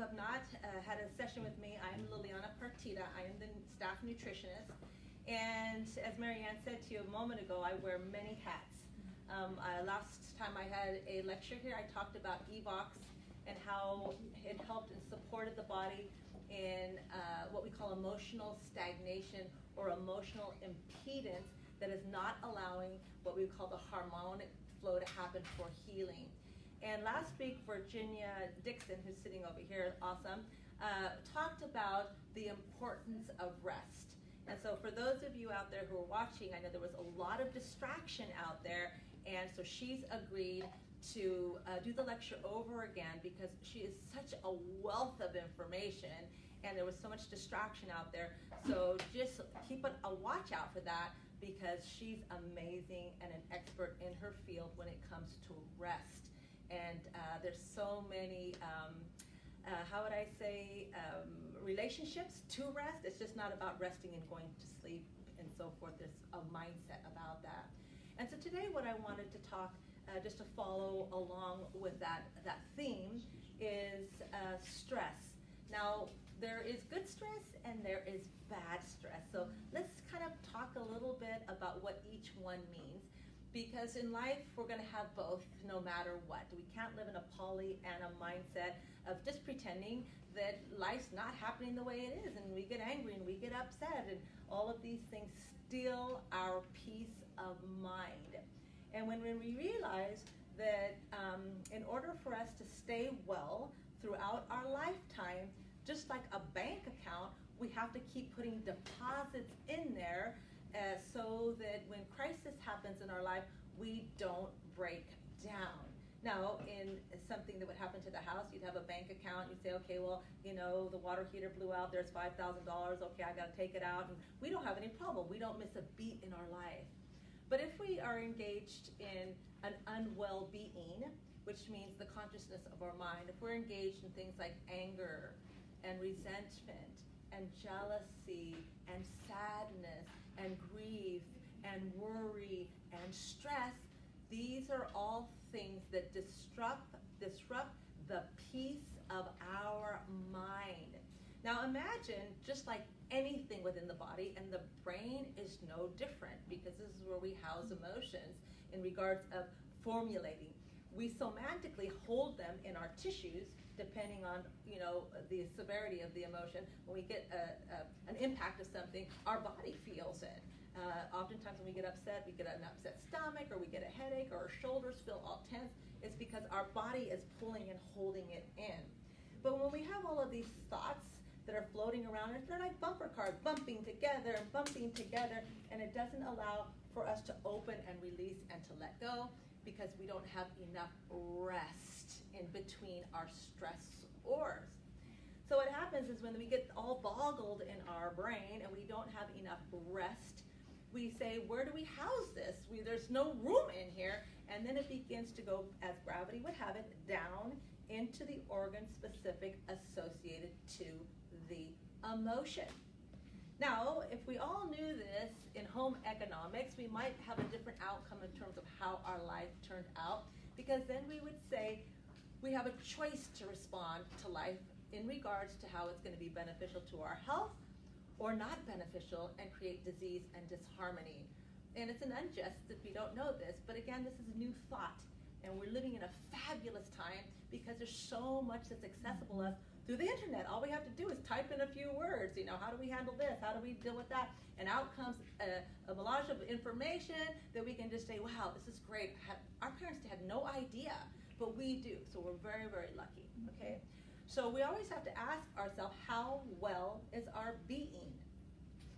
have not had a session with me, I am Lilliana Partida. I am the staff nutritionist. And as Marianne said to you a moment ago, I wear many hats. Last time I had a lecture here, I talked about evox and how it helped and supported the body in what we call emotional stagnation or emotional impedance that is not allowing what we call the harmonic flow to happen for healing. And last week, Virginia Dixon, who's sitting over here, awesome, talked about the importance of rest. And so for those of you out there who are watching, I know there was a lot of distraction out there, and so she's agreed to do the lecture over again because she is such a wealth of information and there was so much distraction out there. So just keep a watch out for that because she's amazing and an expert in her field when it comes to rest. And there's so many, how would I say, relationships to rest. It's just not about resting and going to sleep and so forth. There's a mindset about that. And so today what I wanted to talk, just to follow along with that theme, is stress. Now, there is good stress and there is bad stress. So let's kind of talk a little bit about what each one means. Because in life, we're going to have both no matter what. We can't live in a Pollyanna mindset of just pretending that life's not happening the way it is. And we get angry and we get upset. And all of these things steal our peace of mind. And when we realize that in order for us to stay well throughout our lifetime, just like a bank account, we have to keep putting deposits in there so that when crisis happens in our life, we don't break down. Now, in something that would happen to the house, you'd have a bank account, you'd say, okay, well, you know, the water heater blew out, there's $5,000, okay, I gotta take it out, and we don't have any problem. We don't miss a beat in our life. But if we are engaged in an unwell being, which means the consciousness of our mind, if we're engaged in things like anger and resentment, and jealousy, and sadness, and grief, and worry, and stress, these are all things that disrupt the peace of our mind. Now imagine, just like anything within the body, and the brain is no different, because this is where we house emotions in regards of formulating. We somatically hold them in our tissues, depending on, you know, the severity of the emotion. When we get an impact of something, our body feels it. Oftentimes when we get upset, we get an upset stomach, or we get a headache, or our shoulders feel all tense. It's because our body is pulling and holding it in. But when we have all of these thoughts that are floating around, they're like bumper cars, bumping together, and it doesn't allow for us to open and release and to let go, because we don't have enough rest in between our stressors. So what happens is when we get all boggled in our brain and we don't have enough rest, we say, where do we house this? There's no room in here. And then it begins to go, as gravity would have it, down into the organ specific associated to the emotion. Now, if we all knew this in home economics, we might have a different outcome in terms of how our life turned out, because then we would say we have a choice to respond to life in regards to how it's going to be beneficial to our health or not beneficial and create disease and disharmony. And it's an unjust that we don't know this, but again, this is a new thought, and we're living in a fabulous time because there's so much that's accessible to us through the internet. All we have to do is type in a few words, you know, how do we handle this? How do we deal with that? And out comes a melange of information that we can just say, wow, this is great. Our parents had no idea, but we do. So we're very, very lucky, okay? So we always have to ask ourselves, how well is our being?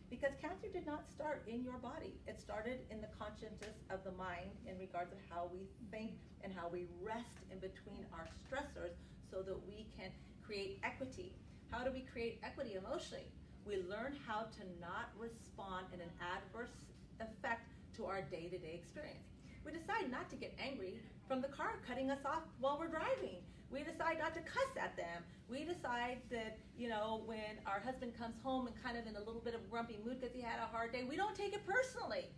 Because cancer did not start in your body. It started in the consciousness of the mind in regards of how we think and how we rest in between our stressors so that we can create equity. How do we create equity emotionally? We learn how to not respond in an adverse effect to our day-to-day experience. We decide not to get angry from the car cutting us off while we're driving. We decide not to cuss at them. We decide that, you know, when our husband comes home and kind of in a little bit of a grumpy mood because he had a hard day, we don't take it personally.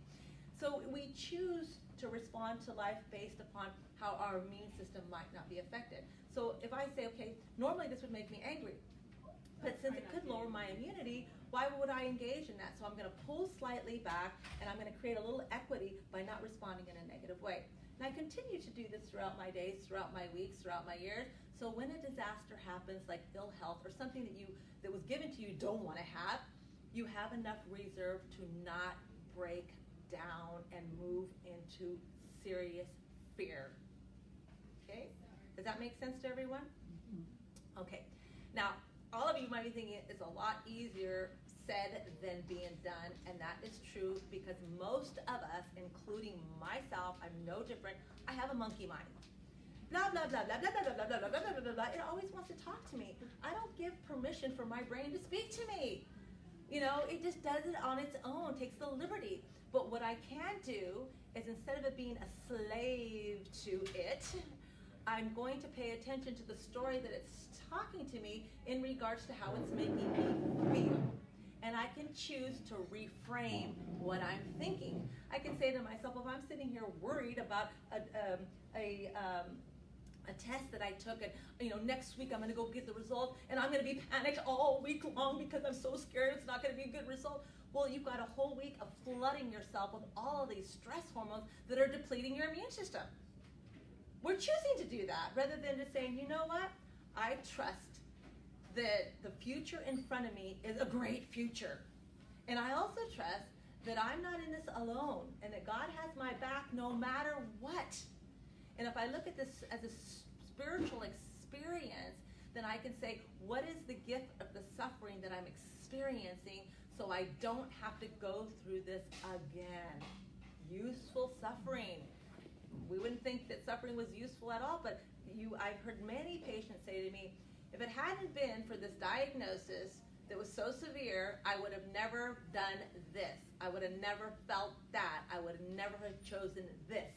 So we choose to respond to life based upon how our immune system might not be affected. So if I say, okay, normally this would make me angry, but since it could lower my immunity, why would I engage in that? So I'm going to pull slightly back, and I'm going to create a little equity by not responding in a negative way. And I continue to do this throughout my days, throughout my weeks, throughout my years. So when a disaster happens, like ill health or something that was given to you don't want to have, you have enough reserve to not break down and move into serious fear. Okay? Does that make sense to everyone? Okay. Now, all of you might be thinking it's a lot easier said than being done, and that is true because most of us, including myself, I'm no different, I have a monkey mind. Blah, blah, blah, blah, blah, blah, blah, blah, blah, blah, blah, blah, blah. It always wants to talk to me. I don't give permission for my brain to speak to me. You know, it just does it on its own, takes the liberty. But what I can do is instead of it being a slave to it, I'm going to pay attention to the story that it's talking to me in regards to how it's making me feel. And I can choose to reframe what I'm thinking. I can say to myself, if I'm sitting here worried about a test that I took, and next week I'm going to go get the result, and I'm going to be panicked all week long because I'm so scared it's not going to be a good result. Well, you've got a whole week of flooding yourself with all of these stress hormones that are depleting your immune system. We're choosing to do that rather than just saying, you know what? I trust that the future in front of me is a great future. And I also trust that I'm not in this alone and that God has my back no matter what. And if I look at this as a spiritual experience, then I can say, what is the gift of the suffering that I'm experiencing so I don't have to go through this again? Useful suffering. We wouldn't think that suffering was useful at all, but I've heard many patients say to me, if it hadn't been for this diagnosis that was so severe, I would have never done this. I would have never felt that. I would have never have chosen this.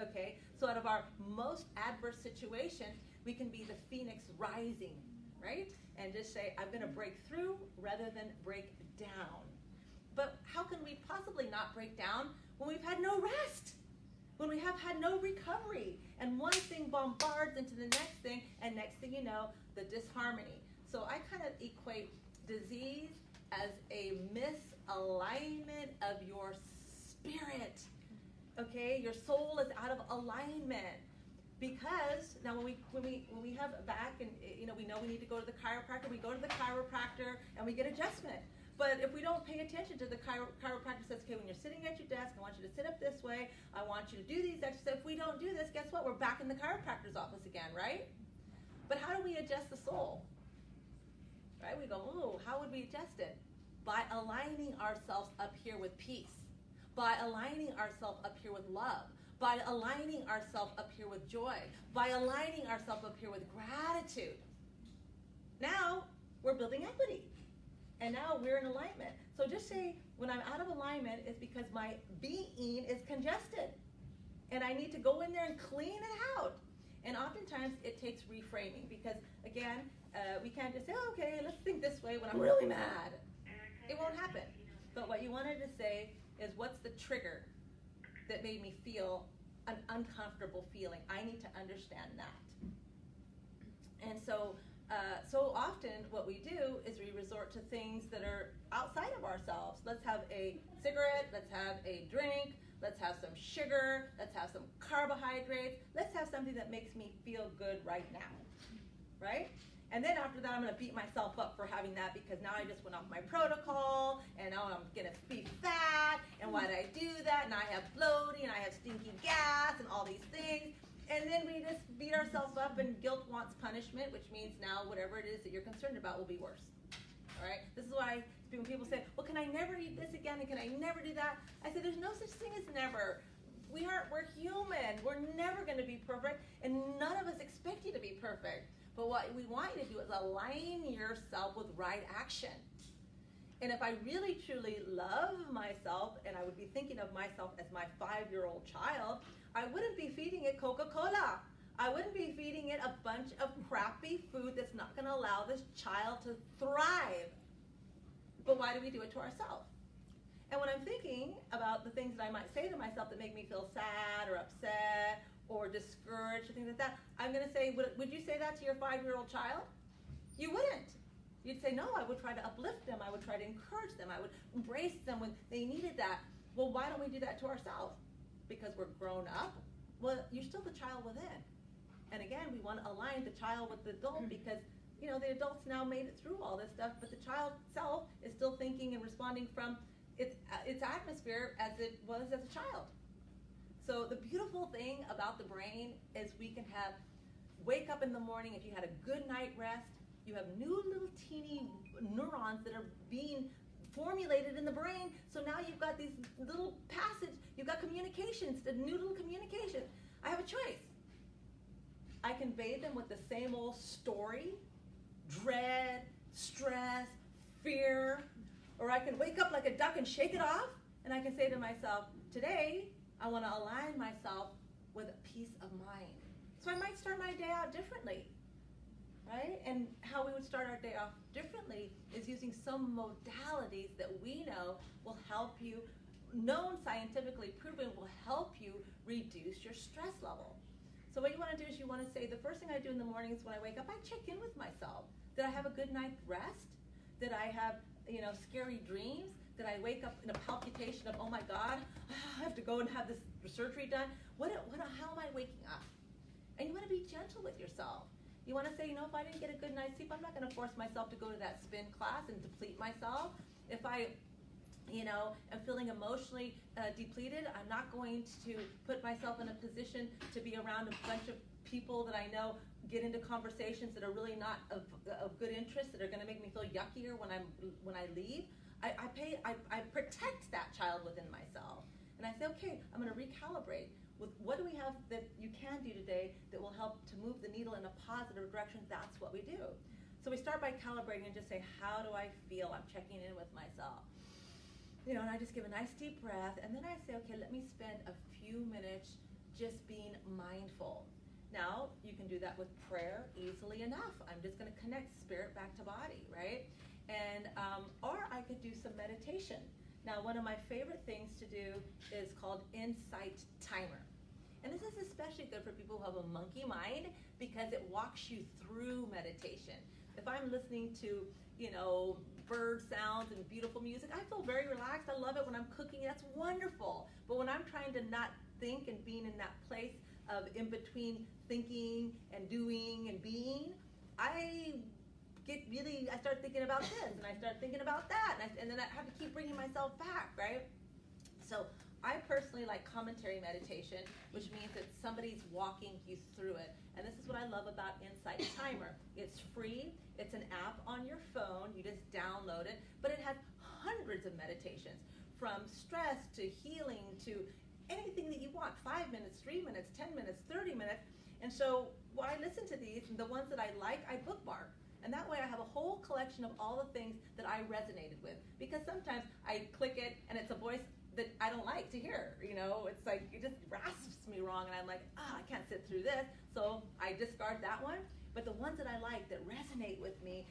Okay? So out of our most adverse situation, we can be the phoenix rising, right? And just say, I'm going to break through rather than break down. But how can we possibly not break down when we've had no rest? When we have had no recovery, and one thing bombards into the next thing, and next thing you know, the disharmony. So I kind of equate disease as a misalignment of your spirit. Okay, your soul is out of alignment. Because now when we have back and we know we need to go to the chiropractor, we go to the chiropractor and we get adjustment. But if we don't pay attention to the chiropractor says, okay, when you're sitting at your desk, I want you to sit up this way. I want you to do these exercises. If we don't do this, guess what? We're back in the chiropractor's office again, right? But how do we adjust the soul? Right? We go, oh, how would we adjust it? By aligning ourselves up here with peace. By aligning ourselves up here with love. By aligning ourselves up here with joy. By aligning ourselves up here with gratitude. Now, we're building equity. And now we're in alignment. So just say when I'm out of alignment, it's because my being is congested. And I need to go in there and clean it out. And oftentimes it takes reframing because, again, we can't just say, oh, okay, let's think this way when I'm really mad. It won't happen. But what you wanted to say is, what's the trigger that made me feel an uncomfortable feeling? I need to understand that. And so often what we do is we resort to things that are outside of ourselves. Let's have a cigarette, let's have a drink, let's have some sugar, let's have some carbohydrates, let's have something that makes me feel good right now, right? And then after that, I'm going to beat myself up for having that because now I just went off my protocol, and now I'm going to be fat, and why did I do that? And I have bloating, and I have stinky gas, and all these things. And then we just beat ourselves up, and guilt wants punishment, which means now whatever it is that you're concerned about will be worse. All right? This is why when people say, well, can I never eat this again, and can I never do that? I say there's no such thing as never. We're human. We're never going to be perfect, and none of us expect you to be perfect. But what we want you to do is align yourself with right action. And if I really, truly love myself, and I would be thinking of myself as my 5-year-old child, I wouldn't be feeding it Coca-Cola. I wouldn't be feeding it a bunch of crappy food that's not going to allow this child to thrive. But why do we do it to ourselves? And when I'm thinking about the things that I might say to myself that make me feel sad or upset or discouraged or things like that, I'm going to say, would you say that to your 5-year-old child? You wouldn't. You'd say, no, I would try to uplift them. I would try to encourage them. I would embrace them when they needed that. Well, why don't we do that to ourselves? Because we're grown up? Well, you're still the child within. And again, we want to align the child with the adult because, you know, the adults now made it through all this stuff, but the child self is still thinking and responding from its atmosphere as it was as a child. So the beautiful thing about the brain is we can wake up in the morning, if you had a good night rest, you have new little teeny neurons that are being formulated in the brain. So now you've got these little you've got communications, the new little communications. I have a choice. I can bathe them with the same old story, dread, stress, fear, or I can wake up like a duck and shake it off, and I can say to myself, today, I want to align myself with a peace of mind. So I might start my day out differently, right? And how we would start our day off differently is using some modalities that we know will help you, known scientifically proven, will help you reduce your stress level. So what you want to do is you want to say, the first thing I do in the morning is when I wake up, I check in with myself. Did I have a good night's rest? Did I have, scary dreams? Did I wake up in a palpitation of, oh my God, I have to go and have this surgery done? How am I waking up? And you want to be gentle with yourself. You want to say, if I didn't get a good night's sleep, I'm not going to force myself to go to that spin class and deplete myself. If I am feeling emotionally depleted, I'm not going to put myself in a position to be around a bunch of people that I know get into conversations that are really not of good interest, that are going to make me feel yuckier when I leave. I protect that child within myself. And I say, okay, I'm going to recalibrate with what do we have that you can do today that will help to move the needle in a positive direction. That's what we do. So we start by calibrating and just say, how do I feel? I'm checking in with myself. And I just give a nice deep breath, and then I say, okay, let me spend a few minutes just being mindful. Now, you can do that with prayer easily enough. I'm just going to connect spirit back to body, right? And or I could do some meditation. Now, one of my favorite things to do is called Insight Timer. And this is especially good for people who have a monkey mind because it walks you through meditation. If I'm listening to, bird sounds and beautiful music, I feel very relaxed. I love it when I'm cooking. That's wonderful. But when I'm trying to not think and being in that place of in between thinking and doing and being, I start thinking about this and I start thinking about that, and then I have to keep bringing myself back, right? So I personally like commentary meditation, which means that somebody's walking you through it. And this is what I love about Insight Timer. It's free. It's an app on your phone. You just download it. But it has hundreds of meditations, from stress to healing to anything that you want. 5 minutes, 3 minutes, 10 minutes, 30 minutes. And so when I listen to these, the ones that I like, I bookmark. And that way I have a whole collection of all the things that I resonated with. Because sometimes I click it and it's a voice that I don't like to hear. It's like it just rasps me wrong, and I'm like, I can't sit through this. So I discard that one. But the ones that I like, that resonate with me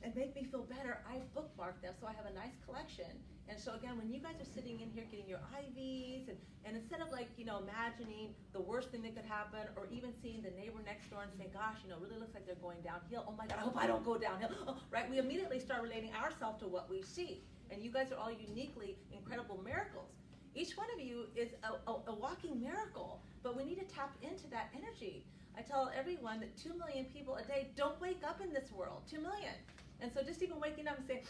and make me feel better, I bookmark them, so I have a nice collection. And so again, when you guys are sitting in here getting your IVs, and instead of imagining the worst thing that could happen, or even seeing the neighbor next door and saying, gosh, really looks like they're going downhill. Oh my God, I hope I don't go downhill. Oh, right? We immediately start relating ourselves to what we see. And you guys are all uniquely incredible miracles. Each one of you is a walking miracle, but we need to tap into that energy. I tell everyone that 2 million people a day don't wake up in this world, 2 million. And so just even waking up and saying,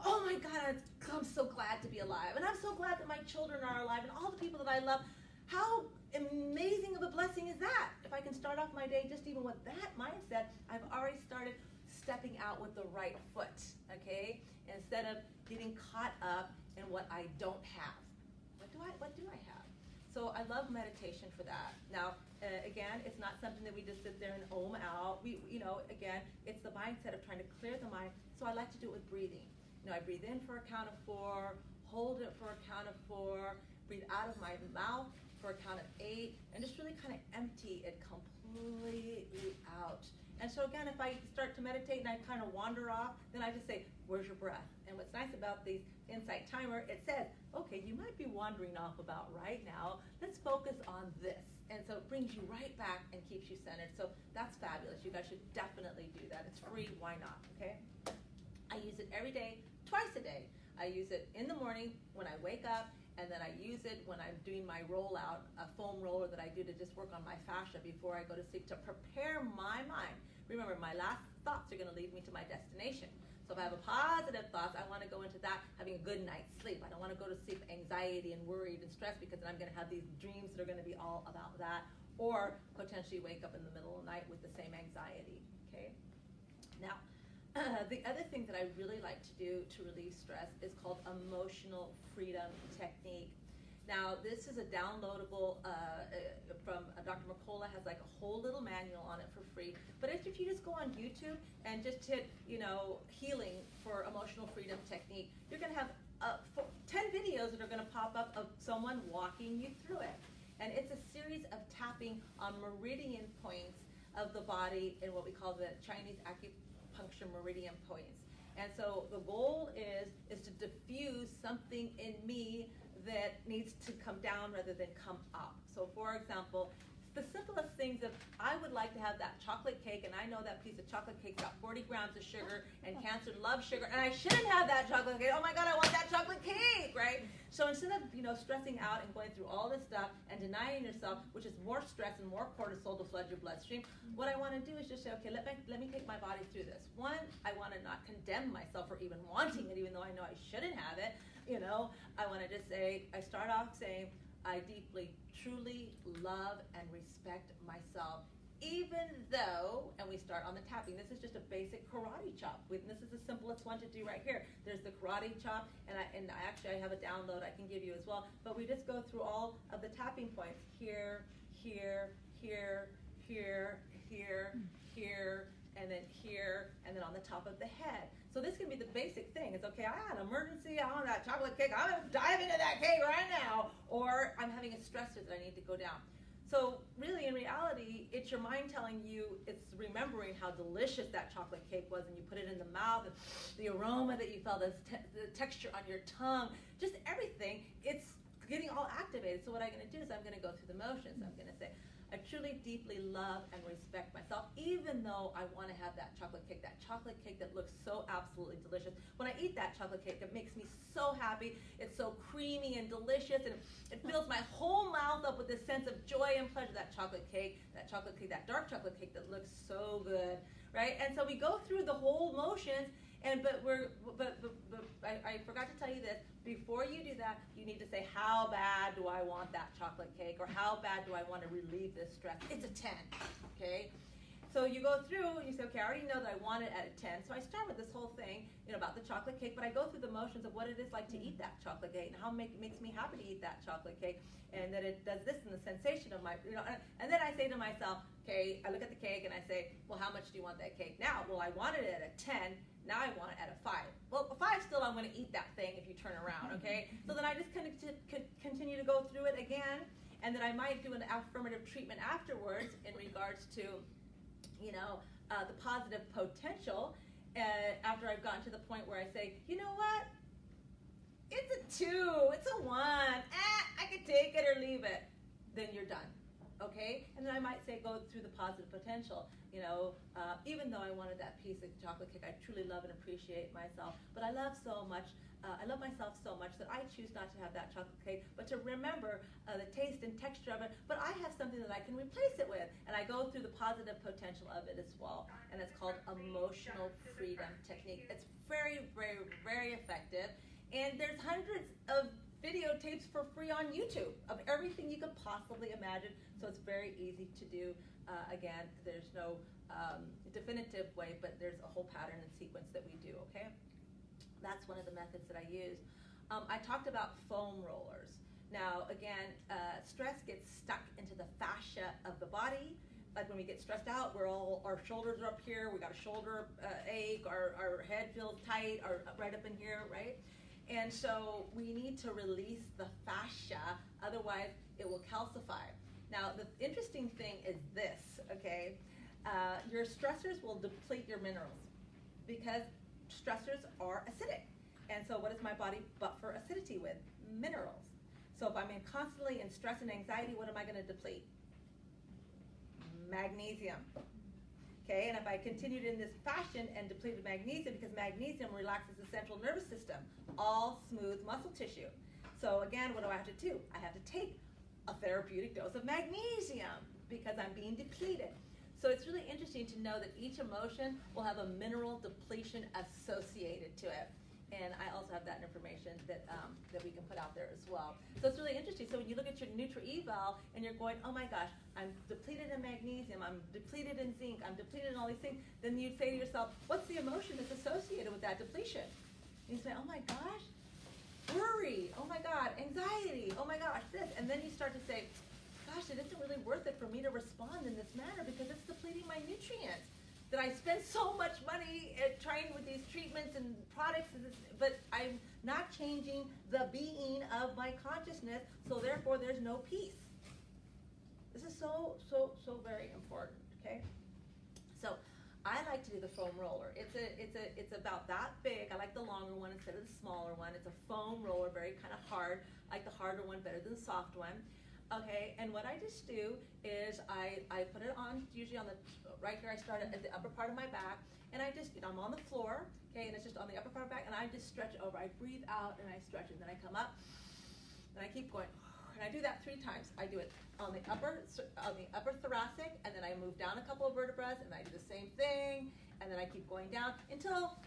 oh my God, I'm so glad to be alive. And I'm so glad that my children are alive and all the people that I love. How amazing of a blessing is that? If I can start off my day just even with that mindset, I've already started stepping out with the right foot, okay? Instead of getting caught up in what I don't have. What do I have? So I love meditation for that. Now, again, it's not something that we just sit there and out. Again, it's the mindset of trying to clear the mind. So I like to do it with breathing. I breathe in for a count of 4, hold it for a count of 4, breathe out of my mouth for a count of 8, and just really kind of empty it completely out. And so again, if I start to meditate and I kind of wander off, then I just say, where's your breath? And what's nice about the Insight Timer, it says, okay, you might be wandering off about right now. Let's focus on this. And so it brings you right back and keeps you centered. So that's fabulous. You guys should definitely do that. It's free. Why not? Okay? I use it every day, twice a day. I use it in the morning when I wake up, and then I use it when I'm doing my rollout, a foam roller that I do to just work on my fascia before I go to sleep to prepare my mind. Remember, my last thoughts are going to lead me to my destination. So if I have a positive thoughts, I want to go into that having a good night's sleep. I don't want to go to sleep anxiety and worried and stressed, because then I'm going to have these dreams that are going to be all about that, or potentially wake up in the middle of the night with the same anxiety. Okay. Now, the other thing that I really like to do to relieve stress is called emotional freedom technique. Now, this is a downloadable from Dr. McCullough, has like a whole little manual on it for free. But if you just go on YouTube and just hit, healing for emotional freedom technique, you're going to have 10 videos that are going to pop up of someone walking you through it. And it's a series of tapping on meridian points of the body in what we call the Chinese acupuncture meridian points. And so the goal is to diffuse something in me that needs to come down rather than come up. So for example, the simplest things of, I would like to have that chocolate cake, and I know that piece of chocolate cake's got 40 grams of sugar, and cancer loves sugar, and I shouldn't have that chocolate cake. Oh my God, I want that chocolate cake, right? So instead of stressing out and going through all this stuff and denying yourself, which is more stress and more cortisol to flood your bloodstream, what I want to do is just say, okay, let me take my body through this. One, I want to not condemn myself for even wanting it, even though I know I shouldn't have it. I want to just say, I start off saying, I deeply, truly love and respect myself, even though, and we start on the tapping. This is just a basic karate chop. This is the simplest one to do right here. There's the karate chop, and I have a download I can give you as well. But we just go through all of the tapping points. Here, here, here, here, here, here, and then on the top of the head. So this can be the basic thing. It's okay, I had an emergency, I want that chocolate cake, I'm gonna dive into that cake right now. Or I'm having a stressor that I need to go down. So really, in reality, it's your mind telling you, it's remembering how delicious that chocolate cake was, and you put it in the mouth, and the aroma that you felt, the texture on your tongue, just everything, it's getting all activated. So what I'm gonna do is I'm gonna go through the motions. I'm gonna say, I truly, deeply love and respect myself, even though I want to have that chocolate cake that looks so absolutely delicious. When I eat that chocolate cake, it makes me so happy. It's so creamy and delicious, and it fills my whole mouth up with this sense of joy and pleasure. That dark chocolate cake that looks so good, right? And so we go through the whole motions. But I forgot to tell you this. Before you do that, you need to say, how bad do I want that chocolate cake, or how bad do I want to relieve this stress? It's a 10, okay? So you go through and you say, okay, I already know that I want it at a 10. So I start with this whole thing, about the chocolate cake, but I go through the motions of what it is like to eat that chocolate cake, and how it makes me happy to eat that chocolate cake, and that it does this, and the sensation of my, and then I say to myself, okay, I look at the cake and I say, well, how much do you want that cake? Now, well, I wanted it at a 10. Now I want it at a 5. Well, a 5 still, I'm going to eat that thing if you turn around, okay? So then I just continue to go through it again, and then I might do an affirmative treatment afterwards in regards to, the positive potential. After I've gotten to the point where I say, you know what? It's a 2. It's a 1. I can take it or leave it. Then you're done. Okay, and then I might say go through the positive potential. Even though I wanted that piece of chocolate cake, I truly love and appreciate myself. But I love myself so much that I choose not to have that chocolate cake, but to remember the taste and texture of it. But I have something that I can replace it with, and I go through the positive potential of it as well. And it's called emotional freedom technique. It's very, very, very effective. And there's hundreds of videotapes for free on YouTube of everything you could possibly imagine. So it's very easy to do. Again, there's no definitive way, but there's a whole pattern and sequence that we do, okay? That's one of the methods that I use. I talked about foam rollers. Now, again, stress gets stuck into the fascia of the body. Like when we get stressed out, our shoulders are up here, we got a shoulder ache, our head feels tight, or right up in here, right? And so we need to release the fascia, otherwise it will calcify. Now, the interesting thing is this, okay? Your stressors will deplete your minerals because stressors are acidic. And so what does my body buffer acidity with? Minerals. So if I'm constantly in stress and anxiety, what am I going to deplete? Magnesium. Okay, and if I continued in this fashion and depleted magnesium, because magnesium relaxes the central nervous system, all smooth muscle tissue. So again, what do I have to do? I have to take a therapeutic dose of magnesium because I'm being depleted. So it's really interesting to know that each emotion will have a mineral depletion associated to it. And I also have that information that we can put out there as well. So it's really interesting. So when you look at your Nutri-Eval and you're going, oh my gosh, I'm depleted in magnesium, I'm depleted in zinc, I'm depleted in all these things, then you'd say to yourself, what's the emotion that's associated with that depletion? And you say, oh my gosh, worry, oh my God, anxiety, oh my gosh, this. And then you start to say, gosh, it isn't really worth it for me to respond in this manner because it's depleting my nutrients. That I spend so much money at trying with these treatments and products, but I'm not changing the being of my consciousness, so therefore there's no peace. This is so very important, okay? So I like to do the foam roller. It's about that big. I like the longer one instead of the smaller one. It's a foam roller, very kind of hard. I like the harder one better than the soft one. Okay, and what I just do is I put it on, usually on the, right here I start at the upper part of my back, and I just, I'm on the floor, okay, and it's just on the upper part of my back, and I just stretch over. I breathe out and I stretch, and then I come up, and I keep going, and I do that 3 times. I do it on the upper thoracic, and then I move down a couple of vertebrae, and I do the same thing, and then I keep going down until,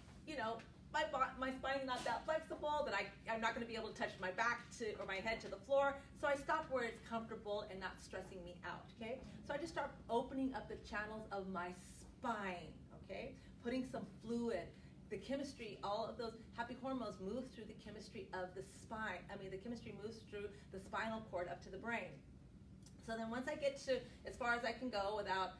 my spine's not that flexible that I'm not going to be able to touch my back or my head to the floor. So I stop where it's comfortable and not stressing me out, okay? So I just start opening up the channels of my spine, okay? Putting some fluid. The chemistry, all of those happy hormones move through the chemistry of the spine. The chemistry moves through the spinal cord up to the brain. So then once I get to as far as I can go without,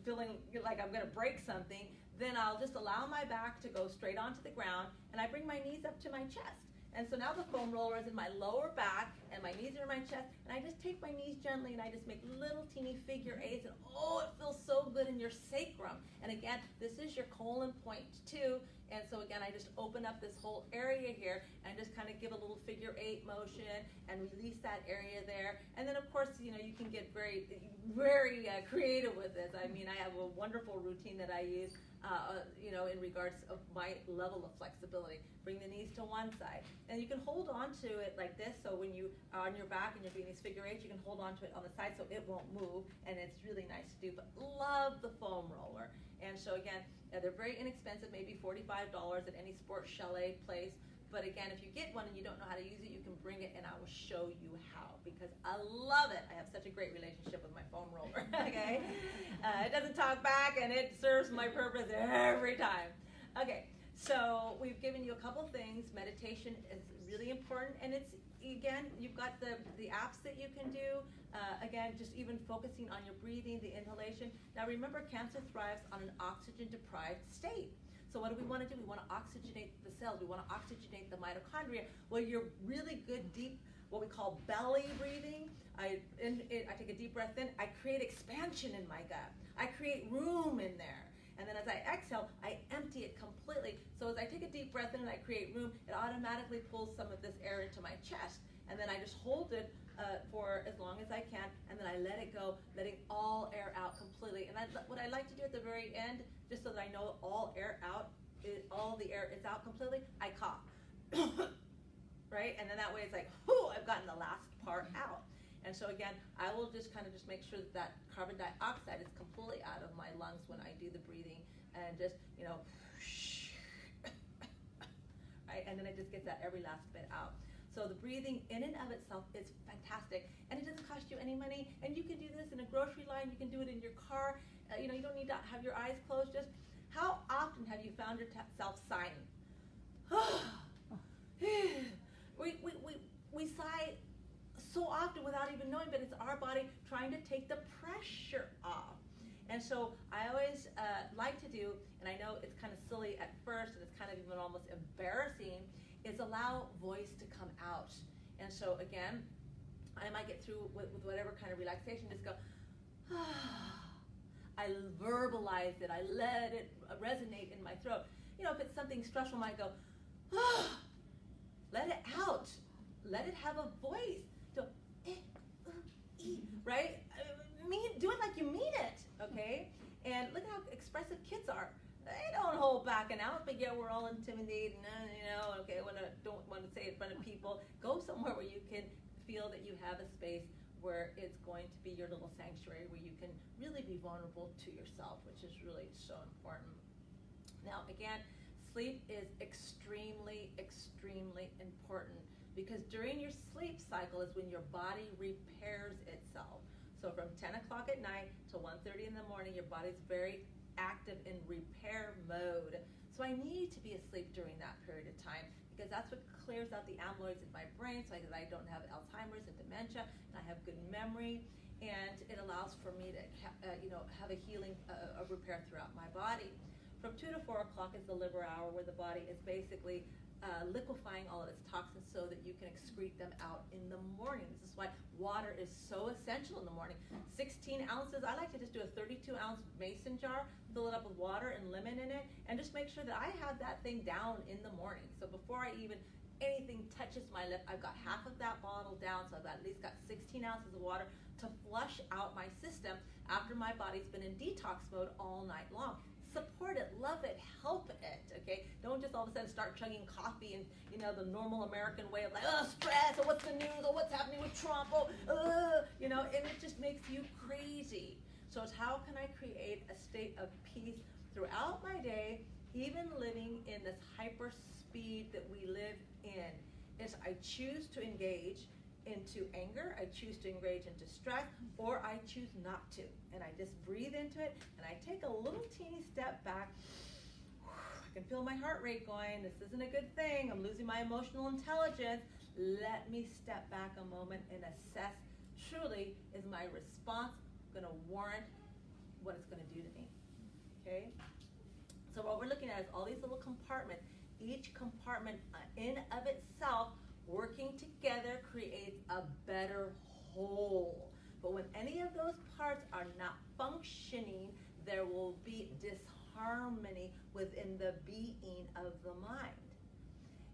feeling like I'm going to break something, then I'll just allow my back to go straight onto the ground, and I bring my knees up to my chest. And so now the foam roller is in my lower back, and my knees are in my chest, and I just take my knees gently, and I just make little teeny figure 8s, and oh, it feels so good in your sacrum. And again, this is your colon point too, and so again, I just open up this whole area here, and just kind of give a little figure 8 motion, and release that area there. And then of course, you can get very, very creative with this. I have a wonderful routine that I use, in regards of my level of flexibility. Bring the knees to one side, and you can hold on to it like this, so when you are on your back and you're doing these figure 8s, you can hold on to it on the side so it won't move, and it's really nice to do. But love the foam roller. And so again, they're very inexpensive, maybe $45 at any sports chalet place. But again, if you get one and you don't know how to use it, you can bring it and I will show you how, because I love it. I have such a great relationship with my foam roller, okay? It doesn't talk back and it serves my purpose every time. Okay, so we've given you a couple things. Meditation is really important, and it's, again, you've got the apps that you can do. Again, just even focusing on your breathing, the inhalation. Now remember, cancer thrives on an oxygen-deprived state. So what do we want to do? We want to oxygenate the cells. We want to oxygenate the mitochondria. Well, you're really good deep, what we call belly breathing. I take a deep breath in. I create expansion in my gut. I create room in there. And then as I exhale, I empty it completely. So as I take a deep breath in and I create room, it automatically pulls some of this air into my chest. And then I just hold it for as long as I can, and then I let it go, letting all air out completely. And what I like to do at the very end, just so that I know all air out, all the air is out completely, I cough. Right? And then that way it's like, whoo, I've gotten the last part out. And so again, I will just kind of just make sure that carbon dioxide is completely out of my lungs when I do the breathing, and just, right? And then it just gets that every last bit out. So the breathing in and of itself is fantastic, and it doesn't cost you any money. And you can do this in a grocery line. You can do it in your car. You don't need to have your eyes closed. Just how often have you found yourself sighing? We sigh so often without even knowing, but it's our body trying to take the pressure off. And so I always like to do, and I know it's kind of silly at first, and it's kind of even almost embarrassing, is allow voice to come out. And so again, I might get through with whatever kind of relaxation, just go, I verbalize it. I let it resonate in my throat. You know, if it's something stressful, I might go, let it out. Let it have a voice. So, right? Do it like you mean it, okay? And look at how expressive kids are. They don't hold back and out, but yeah, we're all intimidated, okay, don't want to say it in front of people. Go somewhere where you can feel that you have a space where it's going to be your little sanctuary, where you can really be vulnerable to yourself, which is really so important. Now, again, sleep is extremely, extremely important, because during your sleep cycle is when your body repairs itself. So from 10 o'clock at night to 1:30 in the morning, your body's very active in repair mode. So I need to be asleep during that period of time, because that's what clears out the amyloids in my brain, so I don't have Alzheimer's and dementia, and I have good memory, and it allows for me to have a healing, a repair throughout my body. From 2 to 4 o'clock is the liver hour, where the body is basically liquefying all of its toxins so that you can excrete them out in the morning. This is why water is so essential in the morning. 16 ounces, I like to just do a 32-ounce mason jar, fill it up with water and lemon in it, and just make sure that I have that thing down in the morning. So before anything touches my lip, I've got half of that bottle down, so I've at least got 16 ounces of water to flush out my system after my body's been in detox mode all night long. Support it, love it, help it, okay? Don't just all of a sudden start chugging coffee and, the normal American way of like, stress, or what's the news, or what's happening with Trump, and it just makes you crazy. So it's how can I create a state of peace throughout my day, even living in this hyper speed that we live in? Is I choose to engage into anger, I choose to engage into stress, or I choose not to. And I just breathe into it, and I take a little teeny step back. I can feel my heart rate going. This isn't a good thing. I'm losing my emotional intelligence. Let me step back a moment and assess, truly, is my response going to warrant what it's going to do to me? Okay? So what we're looking at is all these little compartments. Each compartment in of itself working together creates a better whole. But when any of those parts are not functioning, there will be disharmony within the being of the mind.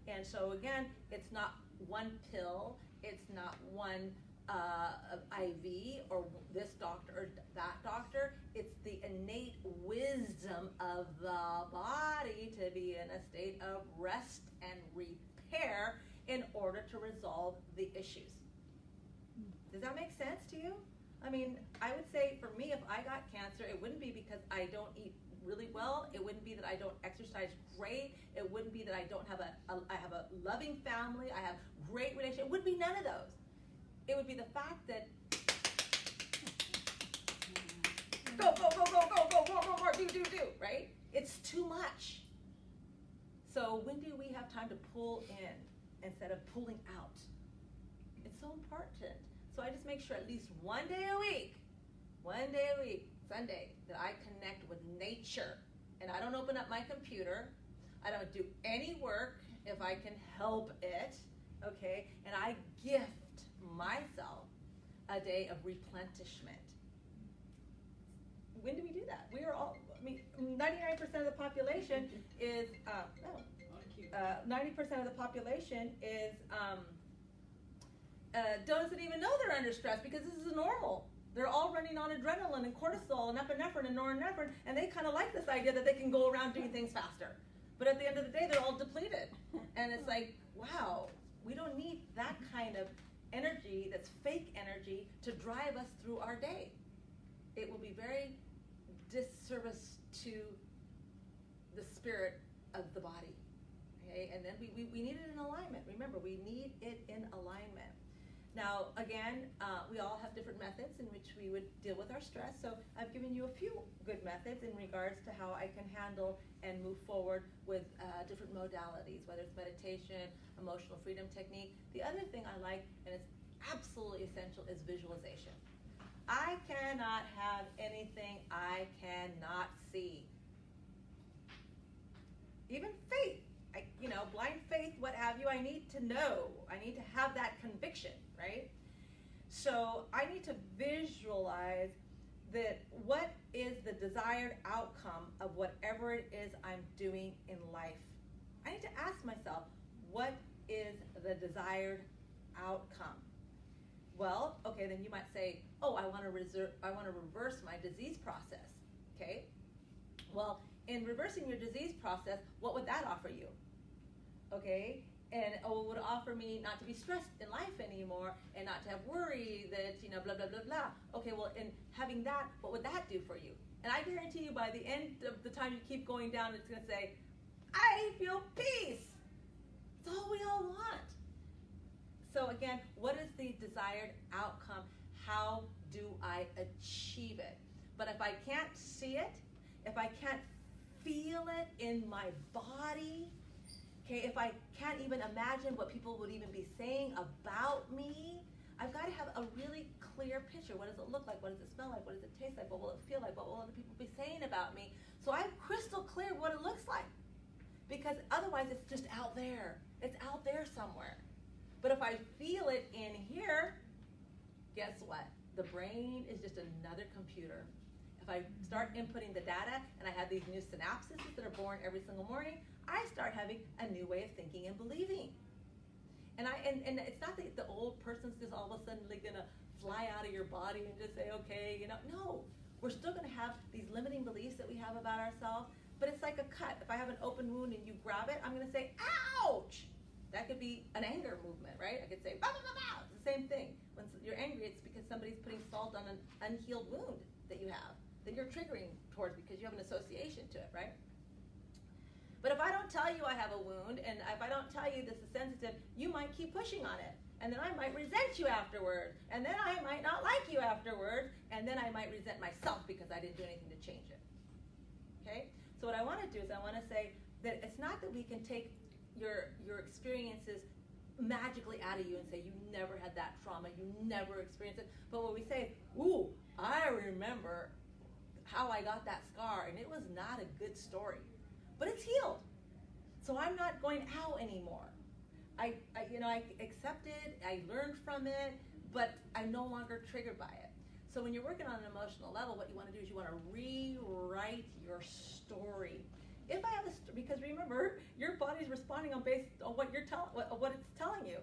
And so again, it's not one pill, it's not one IV or this doctor or that doctor. It's the innate wisdom of the body to be in a state of rest and repair in order to resolve the issues. Does that make sense to you? I mean, I would say for me, if I got cancer, it wouldn't be because I don't eat really well. It wouldn't be that I don't exercise great. It wouldn't be that I don't have I have a loving family. I have great relationship. It wouldn't be none of those. It would be the fact that go, do, right? It's too much. So when do we have time to pull in instead of pulling out? It's so important. So I just make sure at least one day a week, Sunday, that I connect with nature. And I don't open up my computer. I don't do any work if I can help it, okay? And I gift myself a day of replenishment. When do we do that? We are all, 99% of the population is, 90% of the population is, doesn't even know they're under stress because this is normal. They're all running on adrenaline and cortisol and epinephrine and norepinephrine, and they kind of like this idea that they can go around doing things faster. But at the end of the day, they're all depleted. And it's like, wow, we don't need that kind of energy that's fake energy to drive us through our day. It will be very disservice to the spirit of the body. Okay, and then we need it in alignment. Remember, we need it in alignment. Now, again, we all have different methods in which we would deal with our stress. So I've given you a few good methods in regards to how I can handle and move forward with different modalities, whether it's meditation, emotional freedom technique. The other thing I like, and it's absolutely essential, is visualization. I cannot have anything I cannot see. Even faith. Blind faith, what have you, I need to know. I need to have that conviction, right? So I need to visualize that what is the desired outcome of whatever it is I'm doing in life? I need to ask myself, what is the desired outcome? Well, okay, then you might say, oh, I want to reverse my disease process. Okay? Well, in reversing your disease process, what would that offer you? Okay? And it would offer me not to be stressed in life anymore and not to have worry that, blah, blah, blah, blah. Okay, well, in having that, what would that do for you? And I guarantee you by the end of the time you keep going down, it's going to say, I feel peace. It's all we all want. So again, what is the desired outcome? How do I achieve it? But if I can't see it, if I can't feel it in my body, okay, if I can't even imagine what people would even be saying about me, I've got to have a really clear picture. What does it look like? What does it smell like? What does it taste like? What will it feel like? What will other people be saying about me? So I'm crystal clear what it looks like. Because otherwise it's just out there. It's out there somewhere. But if I feel it in here, guess what? The brain is just another computer. If I start inputting the data and I have these new synapses that are born every single morning, I start having a new way of thinking and believing. And it's not that the old person's just all of a sudden going to fly out of your body and just say, okay, no. We're still going to have these limiting beliefs that we have about ourselves, but it's like a cut. If I have an open wound and you grab it, I'm going to say, ouch! That could be an anger movement, right? I could say, bah, bah, bah, bah. It's the same thing. When you're angry, it's because somebody's putting salt on an unhealed wound that you have, that you're triggering towards because you have an association to it, right? But if I don't tell you I have a wound, and if I don't tell you this is sensitive, you might keep pushing on it. And then I might resent you afterwards. And then I might not like you afterwards. And then I might resent myself because I didn't do anything to change it. Okay? So what I want to do is I want to say that it's not that we can take your experiences magically out of you and say you never had that trauma, you never experienced it. But what we say, ooh, I remember how I got that scar, and it was not a good story. But it's healed. So I'm not going out anymore. I accepted, I learned from it, but I'm no longer triggered by it. So when you're working on an emotional level, what you want to do is you want to rewrite your story. If I have because remember, your body's responding based on what what it's telling you,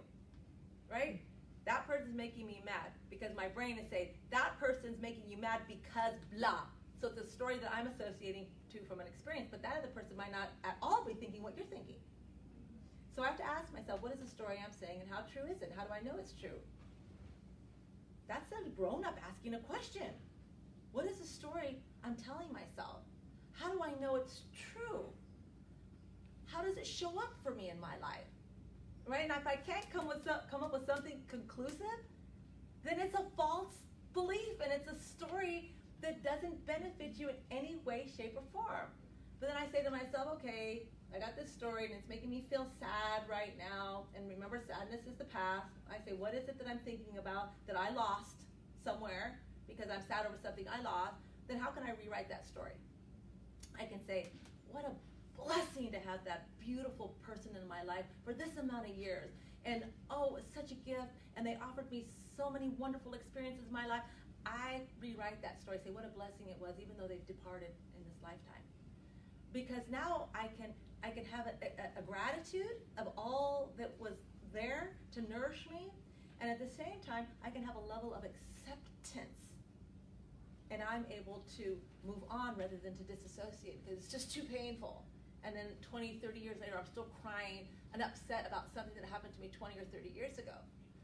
right? That person's making me mad because my brain is saying that person's making you mad because blah. So it's a story that I'm associating to from an experience, but that other person might not at all be thinking what you're thinking. So I have to ask myself, what is the story I'm saying and how true is it? How do I know it's true? That's a grown-up asking a question. What is the story I'm telling myself? How do I know it's true? How does it show up for me in my life? Right? And if I can't come up with something conclusive, then it's a false belief and it's a story that doesn't benefit you in any way, shape, or form. But then I say to myself, okay, I got this story and it's making me feel sad right now. And remember, sadness is the past. I say, what is it that I'm thinking about that I lost somewhere because I'm sad over something I lost? Then how can I rewrite that story? I can say, what a blessing to have that beautiful person in my life for this amount of years. And oh, it's such a gift. And they offered me so many wonderful experiences in my life. I rewrite that story, say what a blessing it was, even though they've departed in this lifetime. Because now I can have a gratitude of all that was there to nourish me, and at the same time, I can have a level of acceptance, and I'm able to move on rather than to disassociate because it's just too painful. And then 20, 30 years later, I'm still crying and upset about something that happened to me 20 or 30 years ago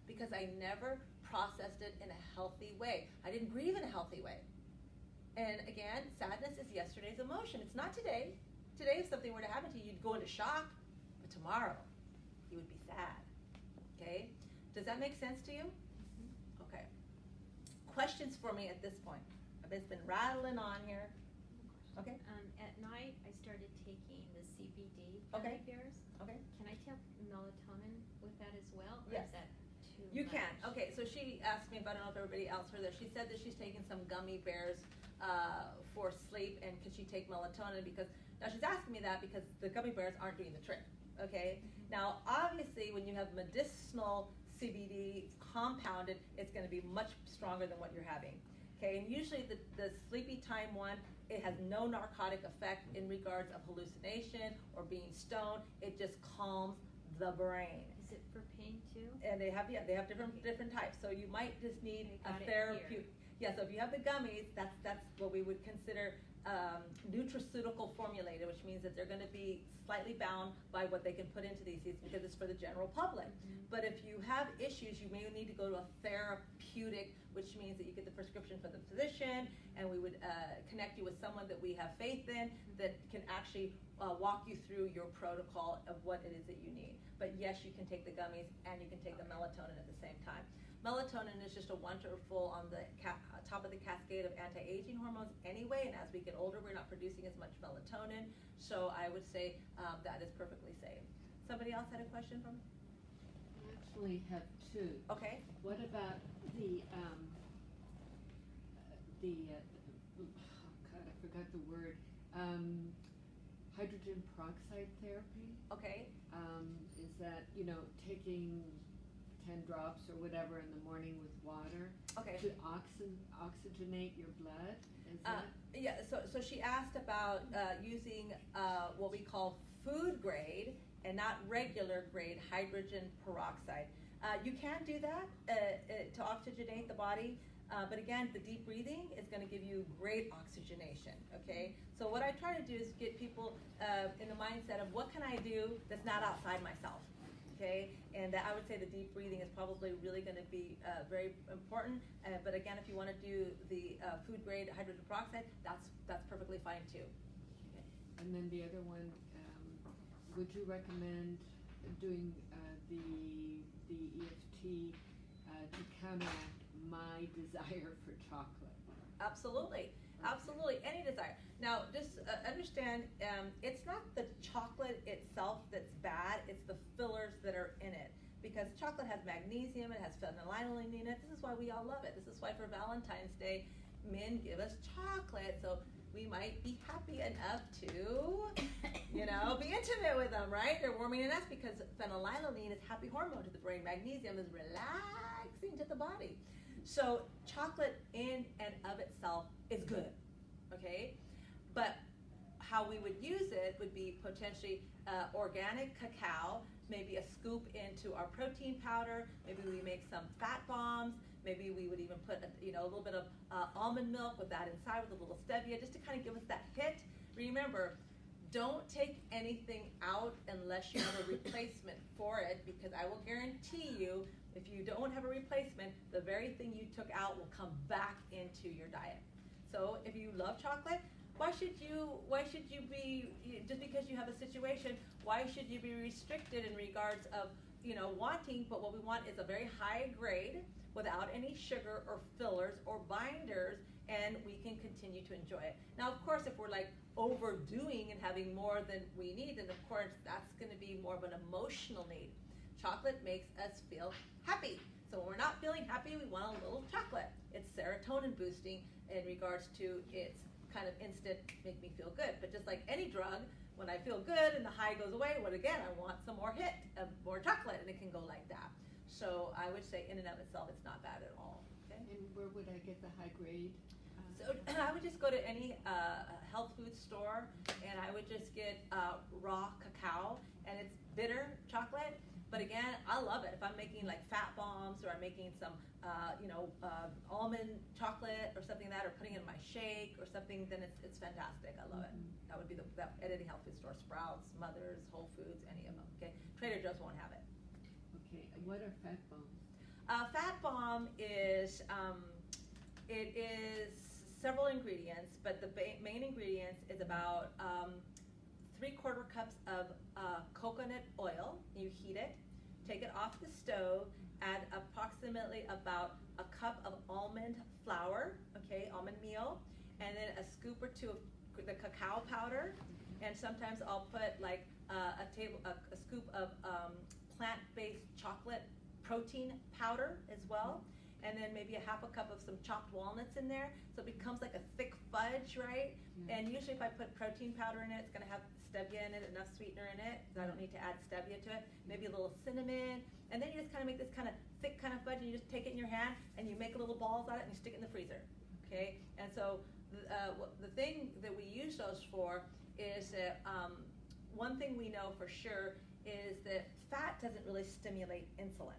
because I never processed it in a healthy way. I didn't grieve in a healthy way. And again, sadness is yesterday's emotion. It's not today. Today, if something were to happen to you, you'd go into shock. But tomorrow, you would be sad. Okay? Does that make sense to you? Mm-hmm. Okay. Questions for me at this point? I've just been rattling on here. Okay. At night, I started taking the CBD Okay. bears. Okay. Can I take melatonin with that as well? Or Yes. is that too You much? can. Okay, so she asked me if I don't know if everybody else heard that. She said that she's taking some gummy bears for sleep, and could she take melatonin? Because now she's asking me that because the gummy bears aren't doing the trick. Okay. Mm-hmm. Now, obviously, when you have medicinal CBD compounded, it's going to be much stronger than what you're having. Okay, and usually the sleepy time one, it has no narcotic effect in regards of hallucination or being stoned. It just calms the brain. Is it for pain too? And they have different types. So you might just need a therapeutic. Yeah, so if you have the gummies, that's what we would consider nutraceutical formulated, which means that they're going to be slightly bound by what they can put into these because it's for the general public. But if you have issues, you may need to go to a therapeutic, which means that you get the prescription from the physician, and we would connect you with someone that we have faith in that can actually walk you through your protocol of what it is that you need. But yes, you can take the gummies and you can take the melatonin at the same time. Melatonin is just a wonderful on the top of the cascade of anti-aging hormones anyway, and as we get older, we're not producing as much melatonin, so I would say that is perfectly safe. Somebody else had a question from? I actually have two. Okay. What about the oh God, I forgot the word. Hydrogen peroxide therapy. Okay. Is that, taking 10 drops or whatever in the morning with water Okay. to oxygenate your blood? Is that? Yeah, so she asked about using what we call food grade and not regular grade hydrogen peroxide. You can do that to oxygenate the body, but again, the deep breathing is going to give you great oxygenation, okay? So what I try to do is get people in the mindset of what can I do that's not outside myself, okay? And I would say the deep breathing is probably really going to be very important, but again, if you want to do the food grade hydrogen peroxide, that's perfectly fine too. Okay. And then the other one, would you recommend doing the EFT to counteract my desire for chocolate? Absolutely, any desire. Now, just understand, it's not the chocolate itself that's bad, it's the fillers that are in it. Because chocolate has magnesium, it has phenylalanine in it, this is why we all love it. This is why for Valentine's Day, men give us chocolate, so we might be happy enough to, be intimate with them, right? They're warming in us because phenylalanine is happy hormone to the brain. Magnesium is relaxing to the body. So chocolate in and of itself is good, okay? But how we would use it would be potentially organic cacao, maybe a scoop into our protein powder, maybe we make some fat bombs, maybe we would even put a little bit of almond milk with that inside with a little stevia just to kind of give us that hit. Remember, don't take anything out unless you have a replacement for it, because I will guarantee you if you don't have a replacement, the very thing you took out will come back into your diet. So if you love chocolate, why should you be, just because you have a situation, why should you be restricted in regards of, wanting, but what we want is a very high grade without any sugar or fillers or binders, and we can continue to enjoy it. Now, of course, if we're like overdoing and having more than we need, then of course that's going to be more of an emotional need. Chocolate makes us feel happy. So when we're not feeling happy, we want a little chocolate. It's serotonin boosting in regards to its kind of instant make me feel good. But just like any drug, when I feel good and the high goes away, I want some more hit of more chocolate, and it can go like that. So I would say in and of itself, it's not bad at all. Okay? And where would I get the high grade? So I would just go to any health food store, and I would just get raw cacao, and it's bitter chocolate. But again, I love it. If I'm making like fat bombs, or I'm making some, almond chocolate or something like that, or putting it in my shake or something, then it's fantastic. I love it. That would be at any health food store: Sprouts, Mother's, Whole Foods, any of them. Okay, Trader Joe's won't have it. Okay, what are fat bombs? Fat bomb is it is several ingredients, but the main ingredients is about 3/4 cups of coconut oil. You heat it, take it off the stove, add approximately about a cup of almond flour, okay, almond meal, and then a scoop or two of the cacao powder, and sometimes I'll put like a scoop of plant-based chocolate protein powder as well, and then maybe a half a cup of some chopped walnuts in there, so it becomes like a thick fudge, right? And usually if I put protein powder in it, it's going to have stevia in it, enough sweetener in it, so I don't need to add stevia to it, maybe a little cinnamon, and then you just kind of make this kind of thick kind of fudge, and you just take it in your hand, and you make little balls out of it, and you stick it in the freezer. okay? And so the thing that we use those for is that one thing we know for sure is that fat doesn't really stimulate insulin.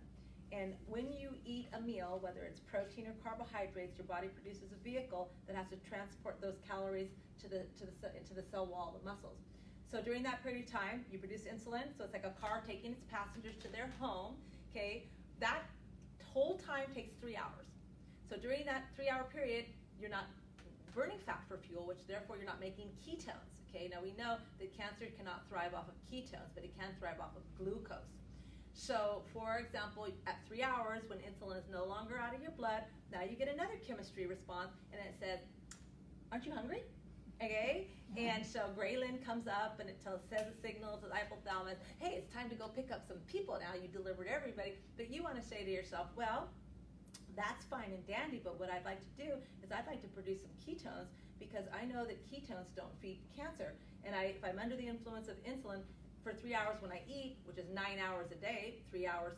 And when you eat a meal, whether it's protein or carbohydrates, your body produces a vehicle that has to transport those calories to the cell wall, the muscles. So during that period of time, you produce insulin, so it's like a car taking its passengers to their home, okay? That whole time takes 3 hours. So during that 3-hour period, you're not burning fat for fuel, which therefore you're not making ketones, okay? Now we know that cancer cannot thrive off of ketones, but it can thrive off of glucose. So, for example, at 3 hours, when insulin is no longer out of your blood, now you get another chemistry response, and it says, aren't you hungry? Okay? And so ghrelin comes up, and it says a signal to the hypothalamus, hey, it's time to go pick up some people now. You delivered everybody. But you want to say to yourself, well, that's fine and dandy, but what I'd like to do is I'd like to produce some ketones, because I know that ketones don't feed cancer. And if I'm under the influence of insulin, for 3 hours when I eat, which is 9 hours a day, 3 hours,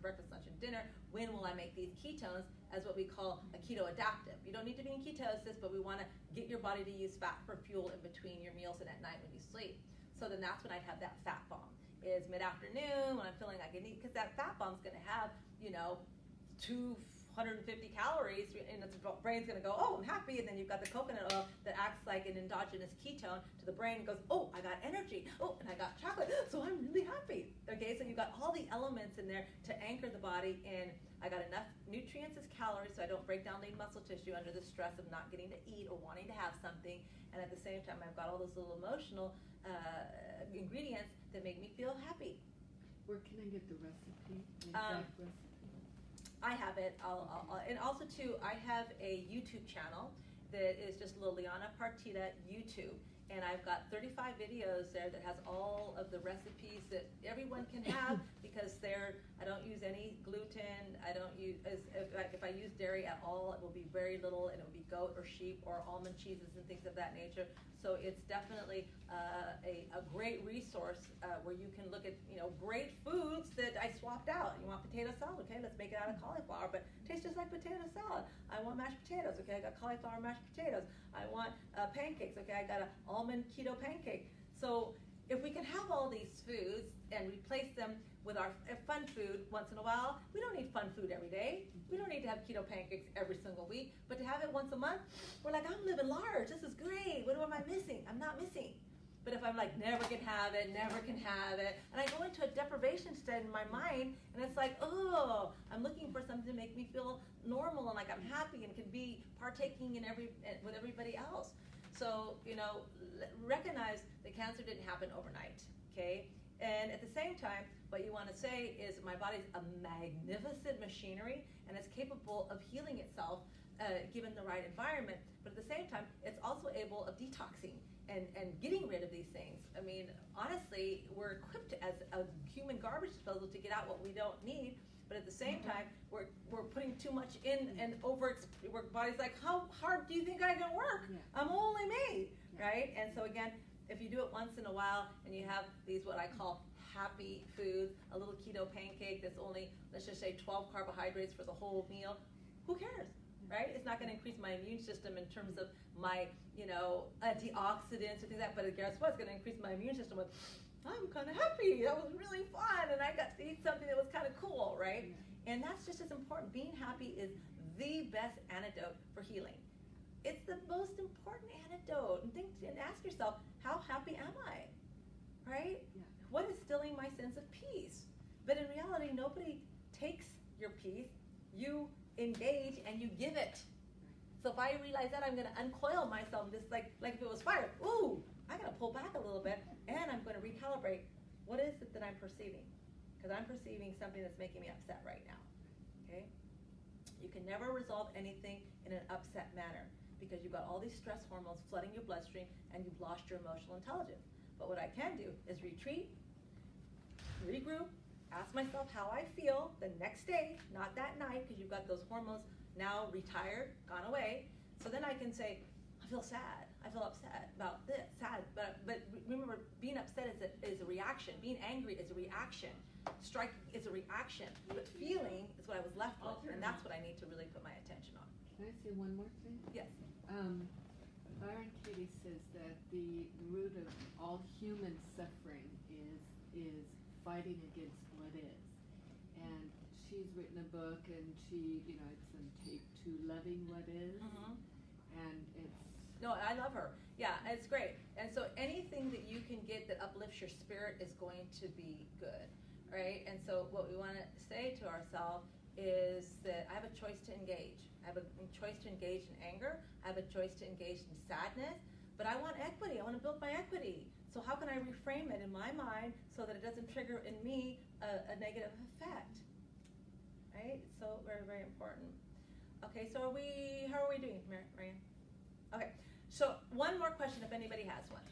breakfast, lunch, and dinner, when will I make these ketones as what we call a keto-adaptive? You don't need to be in ketosis, but we want to get your body to use fat for fuel in between your meals and at night when you sleep. So then that's when I'd have that fat bomb, is mid-afternoon when I'm feeling like I can eat, because that fat bomb's going to have, 250 calories, and the brain's going to go, oh, I'm happy, and then you've got the coconut oil that acts like an endogenous ketone to the brain and goes, oh, I got energy, oh, and I got chocolate, so I'm really happy. Okay, so you've got all the elements in there to anchor the body in, I got enough nutrients as calories so I don't break down lean muscle tissue under the stress of not getting to eat or wanting to have something, and at the same time I've got all those little emotional ingredients that make me feel happy. Where can I get the recipe? The exact recipe? I have it. And also too, I have a YouTube channel that is just Lilliana Partida YouTube, and I've got 35 videos there that has all of the recipes that everyone can have, because I don't use any gluten. I don't use, if I use dairy at all, it will be very little, and it will be goat or sheep or almond cheeses and things of that nature. So it's definitely a great resource where you can look at great foods that I swapped out. You want potato salad? Okay, let's make it out of cauliflower, but it tastes just like potato salad. I want mashed potatoes. Okay, I got cauliflower mashed potatoes. I want pancakes. Okay, I got an almond keto pancake. So if we can have all these foods and replace them with our fun food once in a while, we don't need fun food every day. We don't need to have keto pancakes every single week, but to have it once a month, we're like, I'm living large. This is great. What am I missing? I'm not missing. But if I'm like, never can have it, and I go into a deprivation state in my mind, and it's like, oh, I'm looking for something to make me feel normal and like I'm happy and can be partaking with everybody else. So, recognize that cancer didn't happen overnight, okay? And at the same time, what you want to say is my body's a magnificent machinery, and it's capable of healing itself given the right environment. But at the same time, it's also able of detoxing and getting rid of these things. I mean, honestly, we're equipped as a human garbage disposal to get out what we don't need. But at the same time, we're putting too much in, and body's like, how hard do you think I can work? Yeah. I'm only me, right? And so again, if you do it once in a while and you have these what I call happy foods, a little keto pancake that's only, let's just say 12 carbohydrates for the whole meal, who cares, right? It's not going to increase my immune system in terms of my, antioxidants and things like that, but guess what? It's going to increase my immune system with, I'm kind of happy, that was really fun, and I got to eat something that was kind of cool, right? And that's just as important. Being happy is the best antidote for healing. It's the most important antidote. And ask yourself, how happy am I? Right? Yeah. What is stilling my sense of peace? But in reality, nobody takes your peace. You engage and you give it. So if I realize that, I'm going to uncoil myself, just like if it was fire. Ooh, I got to pull back a little bit, and I'm going to recalibrate. What is it that I'm perceiving? Because I'm perceiving something that's making me upset right now. Okay? You can never resolve anything in an upset manner, because you've got all these stress hormones flooding your bloodstream and you've lost your emotional intelligence. But what I can do is retreat, regroup, ask myself how I feel the next day, not that night, because you've got those hormones now retired, gone away. So then I can say, I feel sad, I feel upset about this, sad. But remember, being upset is a reaction. Being angry is a reaction. Striking is a reaction. But feeling is what I was left with, and that's what I need to really put my attention on. Can Can I say one more thing? Yes. Byron Katie says that the root of all human suffering is fighting against what is. And she's written a book, and she, it's on tape, to Loving What Is. Mm-hmm. And it's... No, I love her. Yeah, it's great. And so anything that you can get that uplifts your spirit is going to be good, right? And so what we want to say to ourselves is that I have a choice to engage. I have a choice to engage in anger. I have a choice to engage in sadness. But I want equity. I want to build my equity. So how can I reframe it in my mind so that it doesn't trigger in me a negative effect? Right? So very, very important. Okay, so how are we doing, Marianne? Okay, so one more question if anybody has one.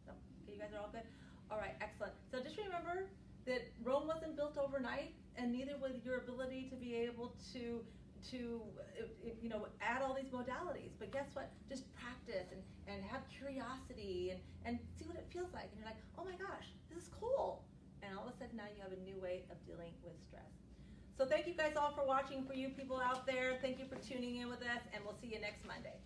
No? Okay, you guys are all good? All right, excellent. So just remember that Rome wasn't built overnight, and neither was your ability to be able to add all these modalities. But guess what? Just practice and have curiosity and see what it feels like. And you're like, oh my gosh, this is cool. And all of a sudden now you have a new way of dealing with stress. So thank you guys all for watching. For you people out there, thank you for tuning in with us, and we'll see you next Monday.